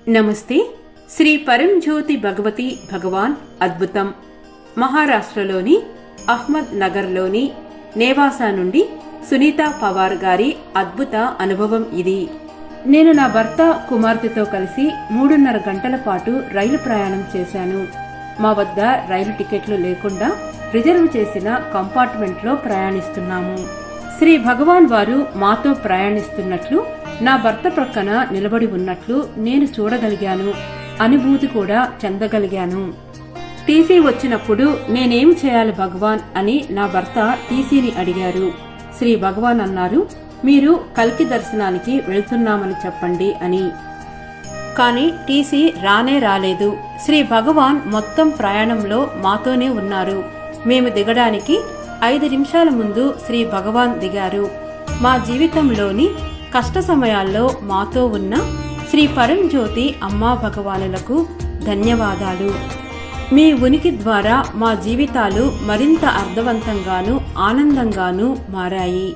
నమస్తే. శ్రీ పరంజ్యోతి భగవతి భగవాన్ అద్భుతం. మహారాష్ట్రలోని అహ్మద్ నగర్లోని నేవాసా నుండి సునీతా పవార్ గారి అద్భుత అనుభవం ఇది. నేను నా భర్త కుమార్తెతో కలిసి 3.5 గంటల పాటు రైలు ప్రయాణం చేశాను. మా వద్ద రైలు టికెట్లు లేకుండా రిజర్వ్ చేసిన కంపార్ట్మెంట్లో ప్రయాణిస్తున్నాము. శ్రీ భగవాన్ వారు మాతో ప్రయాణిస్తున్నట్లు, నా భర్త ప్రక్కన నిలబడి ఉన్నట్లు నేను చూడగలిగాను, అనుభూతి కూడా చెందగలిగాను. టీసీ వచ్చినప్పుడు నేనేం చేయాలి భగవాన్ అని నా భర్త టీసీని అడిగారు. శ్రీ భగవాన్ అన్నారు, మీరు కల్కి దర్శనానికి వెళ్తున్నామని చెప్పండి అని. కానీ టీసీ రానే రాలేదు. శ్రీ భగవాన్ మొత్తం ప్రయాణంలో మాతోనే ఉన్నారు. మేము దిగడానికి 5 నిమిషాల ముందు శ్రీ భగవాన్ దిగారు. మా జీవితంలోని కష్ట సమయాల్లో మాతో ఉన్న శ్రీ పరంజ్యోతి అమ్మా భగవానులకు ధన్యవాదాలు. మీ ఉనికి ద్వారా మా జీవితాలు మరింత అర్థవంతంగానూ ఆనందంగానూ మారాయి.